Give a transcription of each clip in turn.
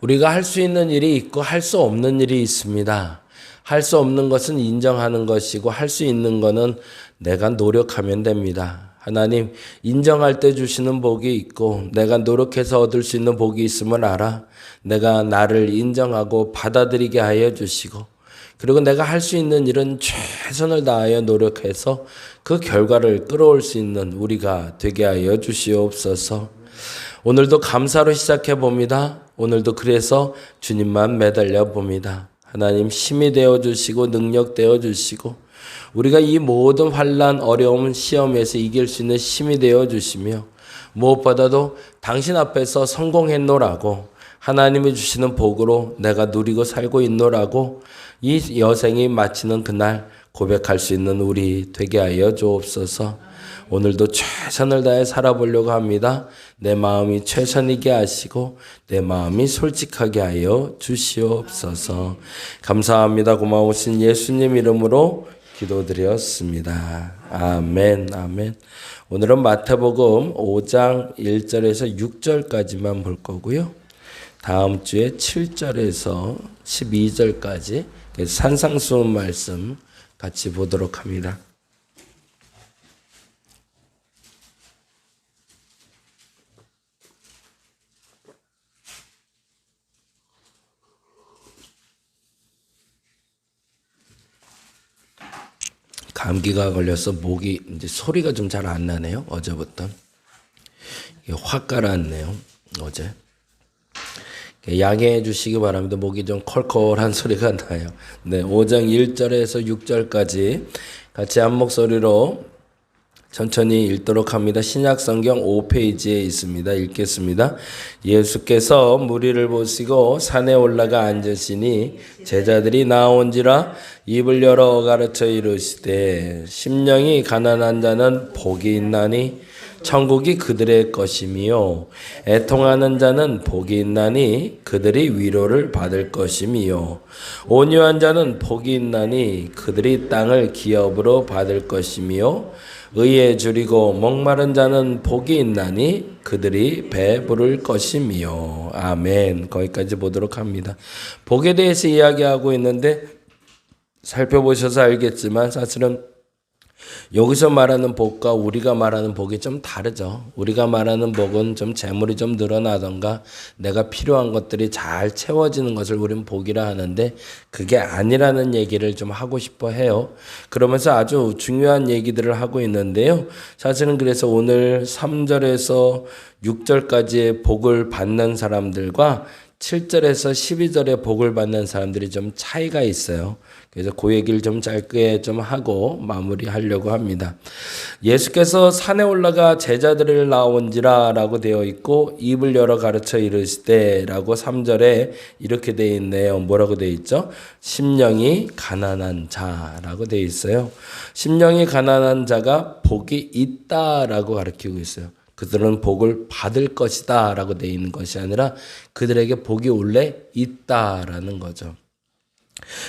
우리가 할 수 있는 일이 있고 할 수 없는 일이 있습니다. 할 수 없는 것은 인정하는 것이고 할 수 있는 것은 내가 노력하면 됩니다. 하나님 인정할 때 주시는 복이 있고 내가 노력해서 얻을 수 있는 복이 있음을 알아. 내가 나를 인정하고 받아들이게 하여 주시고 그리고 내가 할 수 있는 일은 최선을 다하여 노력해서 그 결과를 끌어올 수 있는 우리가 되게 하여 주시옵소서. 오늘도 감사로 시작해 봅니다. 오늘도 그래서 주님만 매달려 봅니다. 하나님 힘이 되어 주시고 능력 되어 주시고 우리가 이 모든 환난 어려움 시험에서 이길 수 있는 힘이 되어 주시며 무엇보다도 당신 앞에서 성공했노라고 하나님이 주시는 복으로 내가 누리고 살고 있노라고 이 여생이 마치는 그날 고백할 수 있는 우리 되게 하여 주옵소서. 오늘도 최선을 다해 살아보려고 합니다. 내 마음이 최선이게 하시고 내 마음이 솔직하게 하여 주시옵소서. 감사합니다. 고마우신 예수님 이름으로 기도드렸습니다. 아멘, 아멘. 오늘은 마태복음 5장 1절에서 6절까지만 볼 거고요. 다음 주에 7절에서 12절까지 산상수훈 말씀 같이 보도록 합니다. 감기가 걸려서 목이 이제 소리가 좀 잘 안 나네요. 어제부터 확 가라앉네요. 어제 양해해 주시기 바랍니다. 목이 좀 컬컬한 소리가 나요. 네, 5장 1절에서 6절까지 같이 한 목소리로 천천히 읽도록 합니다. 신약성경 5페이지에 있습니다. 읽겠습니다. 예수께서 무리를 보시고 산에 올라가 앉으시니 제자들이 나온지라 입을 열어 가르쳐 이르시되 심령이 가난한 자는 복이 있나니 천국이 그들의 것이미요 애통하는 자는 복이 있나니 그들이 위로를 받을 것이미요 온유한 자는 복이 있나니 그들이 땅을 기업으로 받을 것이미요 의에 줄이고 목마른 자는 복이 있나니 그들이 배부를 것이미요. 아멘. 거기까지 보도록 합니다. 복에 대해서 이야기하고 있는데 살펴보셔서 알겠지만 사실은 여기서 말하는 복과 우리가 말하는 복이 좀 다르죠. 우리가 말하는 복은 좀 재물이 좀 늘어나던가 내가 필요한 것들이 잘 채워지는 것을 우리는 복이라 하는데 그게 아니라는 얘기를 좀 하고 싶어 해요. 그러면서 아주 중요한 얘기들을 하고 있는데요. 사실은 그래서 오늘 3절에서 6절까지의 복을 받는 사람들과 7절에서 12절에 복을 받는 사람들이 좀 차이가 있어요. 그래서 그 얘기를 좀 짧게 좀 하고 마무리하려고 합니다. 예수께서 산에 올라가 제자들을 나온지라 라고 되어 있고 입을 열어 가르쳐 이르시되 라고 3절에 이렇게 되어 있네요. 뭐라고 되어 있죠? 심령이 가난한 자라고 되어 있어요. 심령이 가난한 자가 복이 있다라고 가르치고 있어요. 그들은 복을 받을 것이다 라고 되어 있는 것이 아니라 그들에게 복이 원래 있다라는 거죠.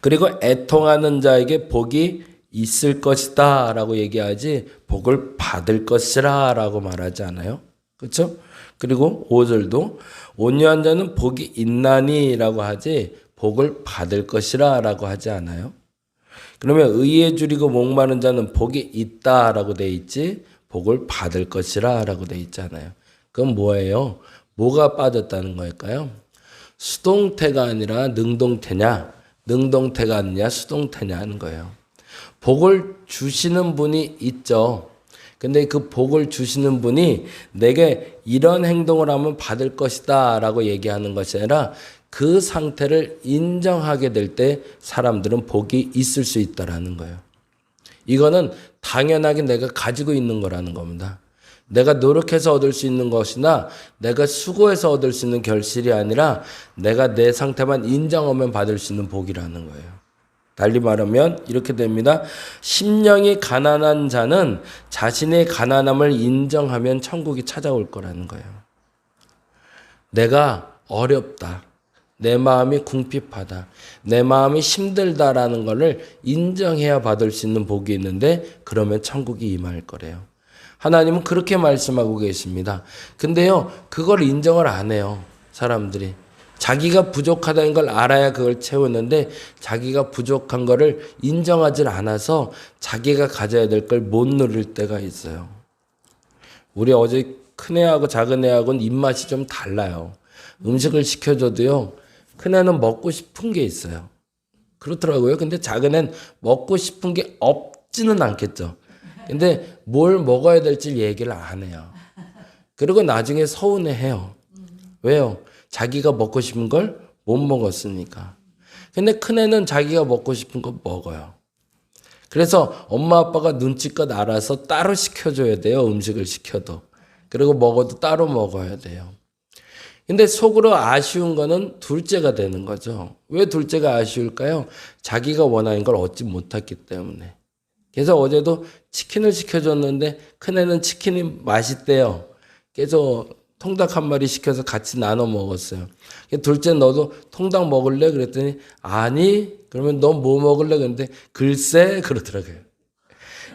그리고 애통하는 자에게 복이 있을 것이다 라고 얘기하지 복을 받을 것이라 라고 말하지 않아요. 그렇죠? 그리고 5절도 온유한 자는 복이 있나니 라고 하지 복을 받을 것이라 라고 하지 않아요. 그러면 의에 줄이고 목마른 자는 복이 있다 라고 돼 있지 복을 받을 것이라 라고 돼 있잖아요. 그건 뭐예요? 뭐가 빠졌다는 걸까요? 수동태가 아니라 능동태냐? 능동태가 아니냐 수동태냐 하는 거예요. 복을 주시는 분이 있죠. 근데 그 복을 주시는 분이 내게 이런 행동을 하면 받을 것이다 라고 얘기하는 것이 아니라 그 상태를 인정하게 될 때 사람들은 복이 있을 수 있다라는 거예요. 이거는 당연하게 내가 가지고 있는 거라는 겁니다. 내가 노력해서 얻을 수 있는 것이나 내가 수고해서 얻을 수 있는 결실이 아니라 내가 내 상태만 인정하면 받을 수 있는 복이라는 거예요. 달리 말하면 이렇게 됩니다. 심령이 가난한 자는 자신의 가난함을 인정하면 천국이 찾아올 거라는 거예요. 내가 어렵다. 내 마음이 궁핍하다. 내 마음이 힘들다라는 것을 인정해야 받을 수 있는 복이 있는데 그러면 천국이 임할 거래요. 하나님은 그렇게 말씀하고 계십니다. 근데요, 그걸 인정을 안 해요. 사람들이. 자기가 부족하다는 걸 알아야 그걸 채우는데 자기가 부족한 거를 인정하지 않아서 자기가 가져야 될 걸 못 누릴 때가 있어요. 우리 어제 큰애하고 작은애하고는 입맛이 좀 달라요. 음식을 시켜줘도요. 큰애는 먹고 싶은 게 있어요. 그렇더라고요. 근데 작은애는 먹고 싶은 게 없지는 않겠죠. 근데 뭘 먹어야 될지 얘기를 안 해요. 그리고 나중에 서운해해요. 왜요? 자기가 먹고 싶은 걸 못 먹었으니까. 근데 큰애는 자기가 먹고 싶은 거 먹어요. 그래서 엄마 아빠가 눈치껏 알아서 따로 시켜줘야 돼요. 음식을 시켜도. 그리고 먹어도 따로 먹어야 돼요. 근데 속으로 아쉬운 거는 둘째가 되는 거죠. 왜 둘째가 아쉬울까요? 자기가 원하는 걸 얻지 못했기 때문에. 그래서 어제도 치킨을 시켜줬는데 큰애는 치킨이 맛있대요. 그래서 통닭 한 마리 시켜서 같이 나눠 먹었어요. 둘째 너도 통닭 먹을래? 그랬더니 아니. 그러면 너 뭐 먹을래? 그런데 글쎄 그러더라고요.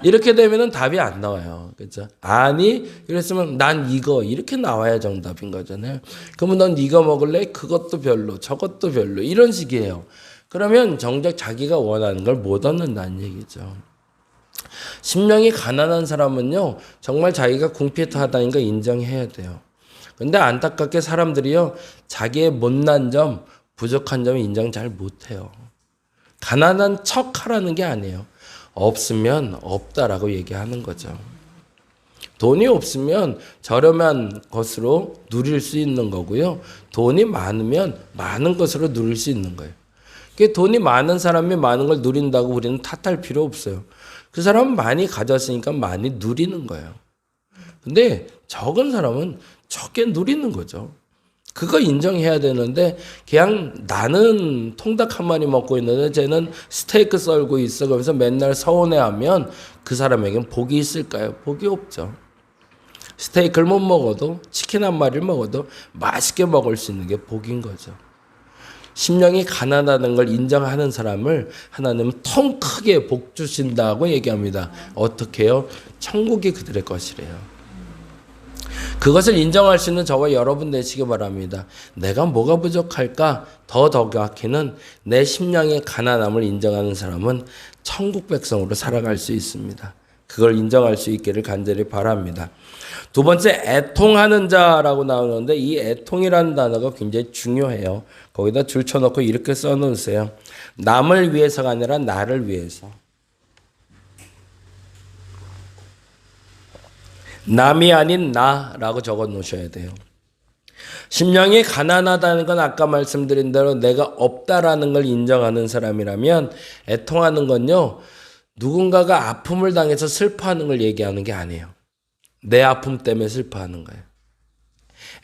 이렇게 되면은 답이 안 나와요. 그렇죠? 아니. 그랬으면 난 이거 이렇게 나와야 정답인 거잖아요. 그러면 넌 이거 먹을래? 그것도 별로, 저것도 별로 이런 식이에요. 그러면 정작 자기가 원하는 걸 못 얻는다는 얘기죠. 심령이 가난한 사람은요. 정말 자기가 궁핍하다는 걸 인정해야 돼요. 근데 안타깝게 사람들이요. 자기의 못난 점, 부족한 점을 인정 잘 못해요. 가난한 척 하라는 게 아니에요. 없으면 없다라고 얘기하는 거죠. 돈이 없으면 저렴한 것으로 누릴 수 있는 거고요. 돈이 많으면 많은 것으로 누릴 수 있는 거예요. 돈이 많은 사람이 많은 걸 누린다고 우리는 탓할 필요 없어요. 그 사람은 많이 가졌으니까 많이 누리는 거예요. 근데 적은 사람은 적게 누리는 거죠. 그거 인정해야 되는데 그냥 나는 통닭 한 마리 먹고 있는데 쟤는 스테이크 썰고 있어. 그러면서 맨날 서운해하면 그 사람에겐 복이 있을까요? 복이 없죠. 스테이크를 못 먹어도 치킨 한 마리를 먹어도 맛있게 먹을 수 있는 게 복인 거죠. 심령이 가난하다는 걸 인정하는 사람을 하나님은 통 크게 복 주신다고 얘기합니다. 어떻게 해요? 천국이 그들의 것이래요. 그것을 인정할 수 있는 저와 여러분 되시기 바랍니다. 내가 뭐가 부족할까? 더 정확히는 내 심령의 가난함을 인정하는 사람은 천국 백성으로 살아갈 수 있습니다. 그걸 인정할 수 있기를 간절히 바랍니다. 두 번째, 애통하는 자라고 나오는데 이 애통이라는 단어가 굉장히 중요해요. 거기다 줄 쳐놓고 이렇게 써놓으세요. 남을 위해서가 아니라 나를 위해서. 남이 아닌 나라고 적어 놓으셔야 돼요. 심령이 가난하다는 건 아까 말씀드린 대로 내가 없다라는 걸 인정하는 사람이라면 애통하는 건요. 누군가가 아픔을 당해서 슬퍼하는 걸 얘기하는 게 아니에요. 내 아픔 때문에 슬퍼하는 거예요.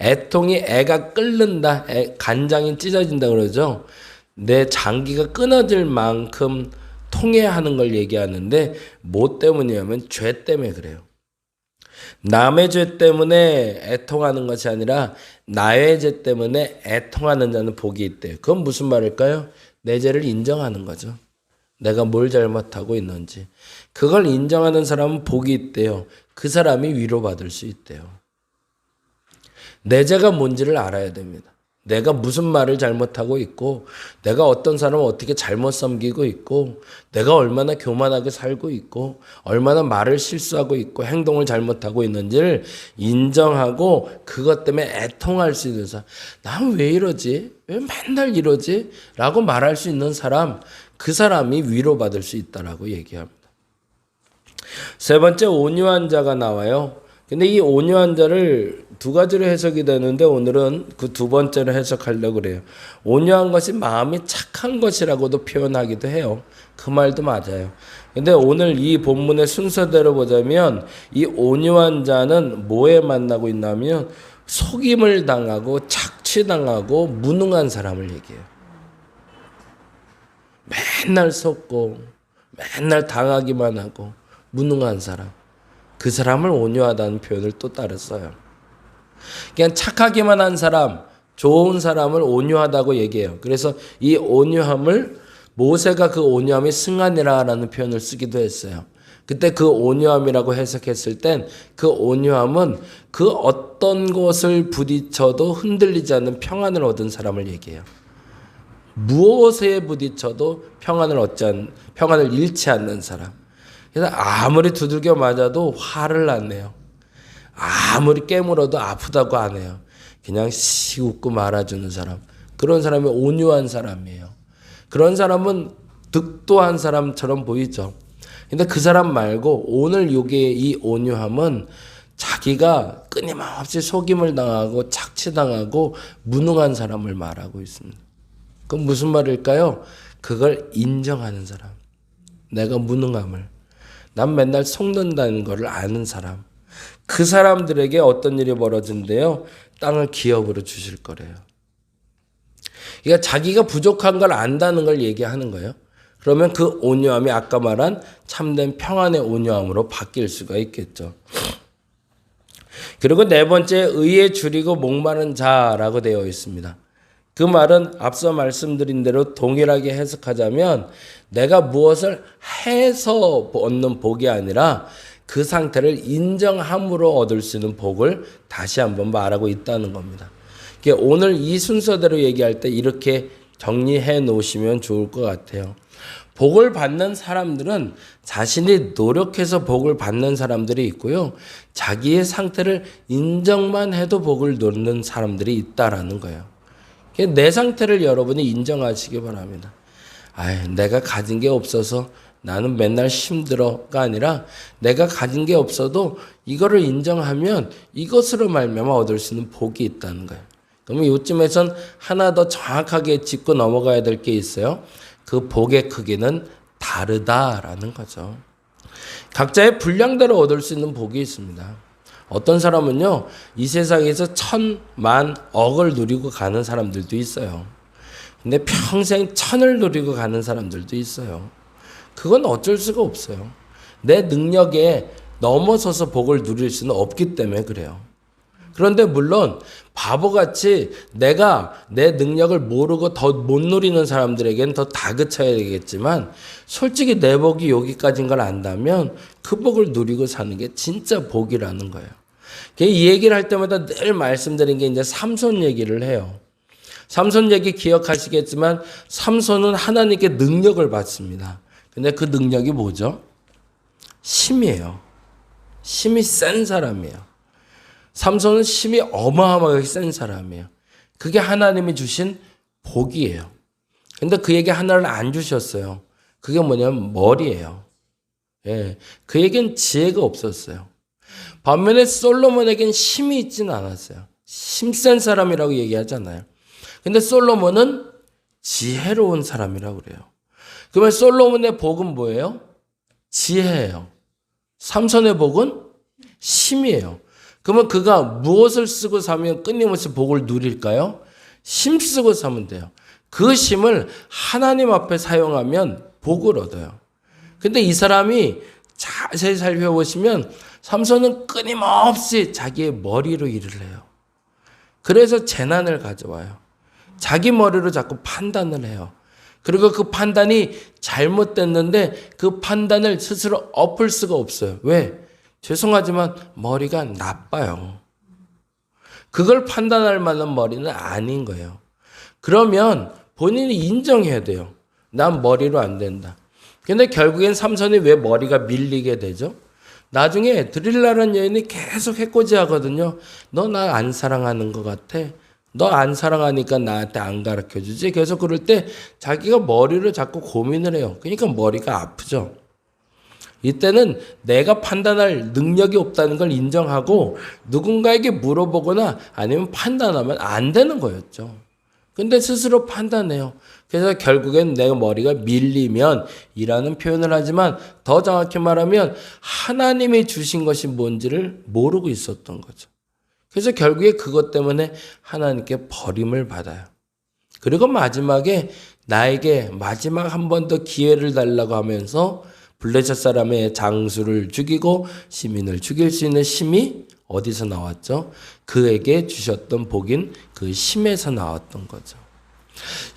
애통이 애가 끓는다, 간장이 찢어진다 그러죠. 내 장기가 끊어질 만큼 통해하는 걸 얘기하는데 뭐 때문이냐면 죄 때문에 그래요. 남의 죄 때문에 애통하는 것이 아니라 나의 죄 때문에 애통하는 자는 복이 있대요. 그건 무슨 말일까요? 내 죄를 인정하는 거죠. 내가 뭘 잘못하고 있는지. 그걸 인정하는 사람은 복이 있대요. 그 사람이 위로받을 수 있대요. 내 죄가 뭔지를 알아야 됩니다. 내가 무슨 말을 잘못하고 있고 내가 어떤 사람을 어떻게 잘못 섬기고 있고 내가 얼마나 교만하게 살고 있고 얼마나 말을 실수하고 있고 행동을 잘못하고 있는지를 인정하고 그것 때문에 애통할 수 있는 사람. 난 왜 이러지? 왜 맨날 이러지? 라고 말할 수 있는 사람, 그 사람이 위로받을 수 있다라고 얘기합니다. 세 번째, 온유한 자가 나와요. 근데 이 온유한 자를 두 가지로 해석이 되는데 오늘은 그 두 번째로 해석하려고 그래요. 온유한 것이 마음이 착한 것이라고도 표현하기도 해요. 그 말도 맞아요. 근데 오늘 이 본문의 순서대로 보자면 이 온유한 자는 뭐에 만나고 있냐면 속임을 당하고 착취당하고 무능한 사람을 얘기해요. 맨날 속고 맨날 당하기만 하고 무능한 사람. 그 사람을 온유하다는 표현을 또 따로 써요. 그냥 착하기만 한 사람, 좋은 사람을 온유하다고 얘기해요. 그래서 이 온유함을 모세가 그 온유함이 승하니라라는 표현을 쓰기도 했어요. 그때 그 온유함이라고 해석했을 땐 그 온유함은 그 어떤 것을 부딪혀도 흔들리지 않는 평안을 얻은 사람을 얘기해요. 무엇에 부딪혀도 평안을 잃지 않는 사람. 그래서 아무리 두들겨 맞아도 화를 안 내요. 아무리 깨물어도 아프다고 안 해요. 그냥 씩 웃고 말아주는 사람. 그런 사람이 온유한 사람이에요. 그런 사람은 득도한 사람처럼 보이죠. 근데 그 사람 말고 오늘 요게 이 온유함은 자기가 끊임없이 속임을 당하고 착취당하고 무능한 사람을 말하고 있습니다. 그건 무슨 말일까요? 그걸 인정하는 사람. 내가 무능함을. 난 맨날 속는다는 것을 아는 사람. 그 사람들에게 어떤 일이 벌어진대요? 땅을 기업으로 주실 거래요. 그러니까 자기가 부족한 걸 안다는 걸 얘기하는 거예요. 그러면 그 온유함이 아까 말한 참된 평안의 온유함으로 바뀔 수가 있겠죠. 그리고 네 번째, 의에 줄이고 목마른 자라고 되어 있습니다. 그 말은 앞서 말씀드린 대로 동일하게 해석하자면 내가 무엇을 해서 얻는 복이 아니라 그 상태를 인정함으로 얻을 수 있는 복을 다시 한번 말하고 있다는 겁니다. 오늘 이 순서대로 얘기할 때 이렇게 정리해 놓으시면 좋을 것 같아요. 복을 받는 사람들은 자신이 노력해서 복을 받는 사람들이 있고요. 자기의 상태를 인정만 해도 복을 누리는 사람들이 있다라는 거예요. 내 상태를 여러분이 인정하시기 바랍니다. 내가 가진 게 없어서 나는 맨날 힘들어가 아니라 내가 가진 게 없어도 이거를 인정하면 이것으로 말미암아 얻을 수 있는 복이 있다는 거예요. 그러면 이쯤에선 하나 더 정확하게 짚고 넘어가야 될 게 있어요. 그 복의 크기는 다르다라는 거죠. 각자의 분량대로 얻을 수 있는 복이 있습니다. 어떤 사람은요, 이 세상에서 1000,000,000,억을 누리고 가는 사람들도 있어요. 근데 평생 1000을 누리고 가는 사람들도 있어요. 그건 어쩔 수가 없어요. 내 능력에 넘어서서 복을 누릴 수는 없기 때문에 그래요. 그런데 물론 바보같이 내가 내 능력을 모르고 더 못 누리는 사람들에게는 더 다그쳐야 되겠지만 솔직히 내 복이 여기까지인 걸 안다면 그 복을 누리고 사는 게 진짜 복이라는 거예요. 이 얘기를 할 때마다 늘 말씀드린 게 이제 삼손 얘기를 해요. 삼손 얘기 기억하시겠지만 삼손은 하나님께 능력을 받습니다. 근데 그 능력이 뭐죠? 힘이에요. 힘이 센 사람이에요. 삼손은 힘이 어마어마하게 센 사람이에요. 그게 하나님이 주신 복이에요. 근데 그에게 하나를 안 주셨어요. 그게 뭐냐면 머리예요. 예, 그에겐 지혜가 없었어요. 반면에 솔로몬에겐 힘이 있지는 않았어요. 힘센 사람이라고 얘기하잖아요. 근데 솔로몬은 지혜로운 사람이라고 그래요. 그러면 솔로몬의 복은 뭐예요? 지혜예요. 삼손의 복은 힘이에요. 그러면 그가 무엇을 쓰고 사면 끊임없이 복을 누릴까요? 힘 쓰고 사면 돼요. 그 힘을 하나님 앞에 사용하면 복을 얻어요. 근데 이 사람이 자세히 살펴보시면 삼손은 끊임없이 자기의 머리로 일을 해요. 그래서 재난을 가져와요. 자기 머리로 자꾸 판단을 해요. 그리고 그 판단이 잘못됐는데 그 판단을 스스로 엎을 수가 없어요. 왜? 죄송하지만 머리가 나빠요. 그걸 판단할 만한 머리는 아닌 거예요. 그러면 본인이 인정해야 돼요. 난 머리로 안 된다. 근데 결국엔 삼손이 왜 머리가 밀리게 되죠? 나중에 드릴라라는 여인이 계속 해코지하거든요. 너 나 안 사랑하는 것 같아. 너 안 사랑하니까 나한테 안 가르쳐주지. 계속 그럴 때 자기가 머리를 자꾸 고민을 해요. 그러니까 머리가 아프죠. 이때는 내가 판단할 능력이 없다는 걸 인정하고 누군가에게 물어보거나 아니면 판단하면 안 되는 거였죠. 근데 스스로 판단해요. 그래서 결국엔 내가 머리가 밀리면 이라는 표현을 하지만 더 정확히 말하면 하나님이 주신 것이 뭔지를 모르고 있었던 거죠. 그래서 결국에 그것 때문에 하나님께 버림을 받아요. 그리고 마지막에 나에게 마지막 한 번 더 기회를 달라고 하면서 블레셋 사람의 장수를 죽이고 시민을 죽일 수 있는 힘이 어디서 나왔죠? 그에게 주셨던 복인 그 힘에서 나왔던 거죠.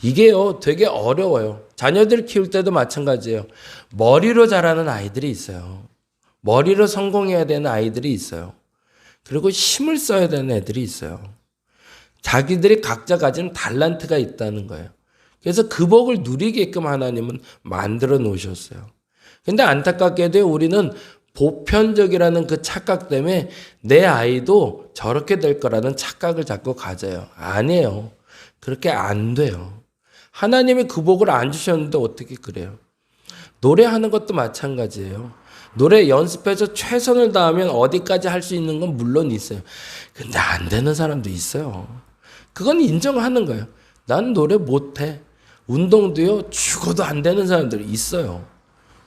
이게요, 되게 어려워요. 자녀들 키울 때도 마찬가지예요. 머리로 자라는 아이들이 있어요. 머리로 성공해야 되는 아이들이 있어요. 그리고 힘을 써야 되는 애들이 있어요. 자기들이 각자 가진 달란트가 있다는 거예요. 그래서 그 복을 누리게끔 하나님은 만들어 놓으셨어요. 근데 안타깝게도 우리는 보편적이라는 그 착각 때문에 내 아이도 저렇게 될 거라는 착각을 자꾸 가져요. 아니에요. 그렇게 안 돼요. 하나님이 그 복을 안 주셨는데 어떻게 그래요? 노래하는 것도 마찬가지예요. 노래 연습해서 최선을 다하면 어디까지 할 수 있는 건 물론 있어요. 근데 안 되는 사람도 있어요. 그건 인정하는 거예요. 난 노래 못해. 운동도요, 죽어도 안 되는 사람들이 있어요.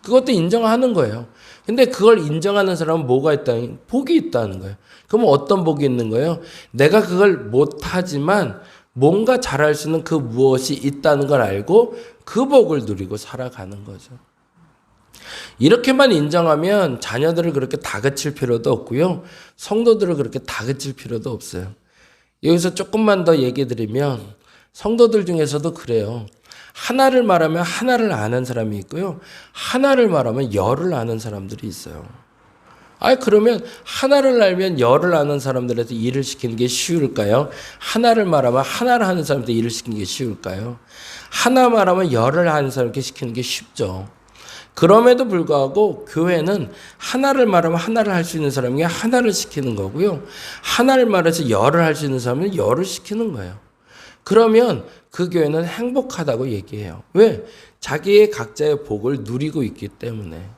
그것도 인정하는 거예요. 근데 그걸 인정하는 사람은 뭐가 있다는, 복이 있다는 거예요. 그럼 어떤 복이 있는 거예요? 내가 그걸 못하지만 뭔가 잘할 수 있는 그 무엇이 있다는 걸 알고 그 복을 누리고 살아가는 거죠. 이렇게만 인정하면 자녀들을 그렇게 다그칠 필요도 없고요. 성도들을 그렇게 다그칠 필요도 없어요. 여기서 조금만 더 얘기 드리면 성도들 중에서도 그래요. 하나를 말하면 하나를 아는 사람이 있고요. 하나를 말하면 열을 아는 사람들이 있어요. 그러면 하나를 알면 열을 아는 사람들한테 일을 시키는 게 쉬울까요? 하나를 말하면 하나를 하는 사람한테 일을 시키는 게 쉬울까요? 하나 말하면 열을 하는 사람께 시키는 게 쉽죠. 그럼에도 불구하고 교회는 하나를 말하면 하나를 할 수 있는 사람에게 하나를 시키는 거고요. 하나를 말해서 열을 할 수 있는 사람은 열을 시키는 거예요. 그러면 그 교회는 행복하다고 얘기해요. 왜? 자기의 각자의 복을 누리고 있기 때문에.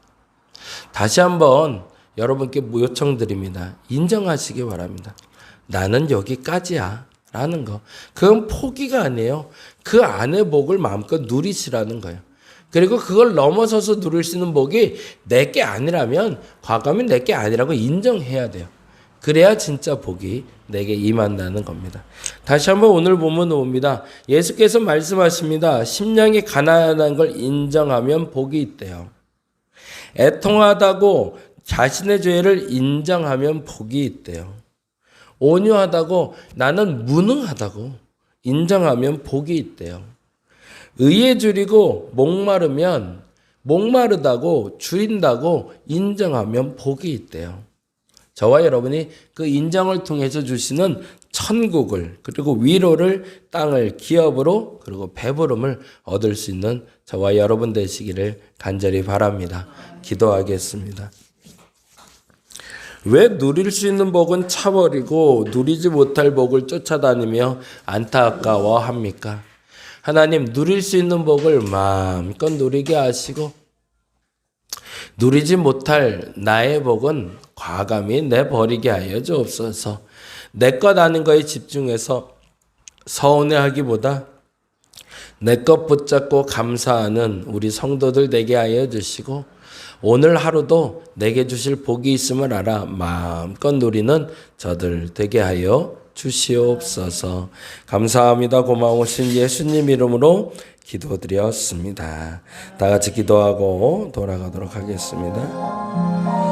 다시 한번 여러분께 요청드립니다. 인정하시기 바랍니다. 나는 여기까지야 라는 거. 그건 포기가 아니에요. 그 안의 복을 마음껏 누리시라는 거예요. 그리고 그걸 넘어서서 누릴 수 있는 복이 내게 아니라면 과감히 내게 아니라고 인정해야 돼요. 그래야 진짜 복이 내게 임한다는 겁니다. 다시 한번 오늘 본문 봅니다. 예수께서 말씀하십니다. 심령이 가난하다는 걸 인정하면 복이 있대요. 애통하다고 자신의 죄를 인정하면 복이 있대요. 온유하다고 나는 무능하다고 인정하면 복이 있대요. 의에 줄이고 목마르면 목마르다고 줄인다고 인정하면 복이 있대요. 저와 여러분이 그 인정을 통해서 주시는 천국을 그리고 위로를 땅을 기업으로 그리고 배부름을 얻을 수 있는 저와 여러분 되시기를 간절히 바랍니다. 기도하겠습니다. 왜 누릴 수 있는 복은 차버리고 누리지 못할 복을 쫓아다니며 안타까워합니까? 하나님, 누릴 수 있는 복을 마음껏 누리게 하시고 누리지 못할 나의 복은 과감히 내버리게 하여 주옵소서. 내 것 아는 거에 집중해서 서운해하기보다 내 것 붙잡고 감사하는 우리 성도들 되게 하여 주시고 오늘 하루도 내게 주실 복이 있음을 알아 마음껏 누리는 저들 되게 하여 주시옵소서. 감사합니다. 고마우신 예수님 이름으로 기도드렸습니다. 다 같이 기도하고 돌아가도록 하겠습니다.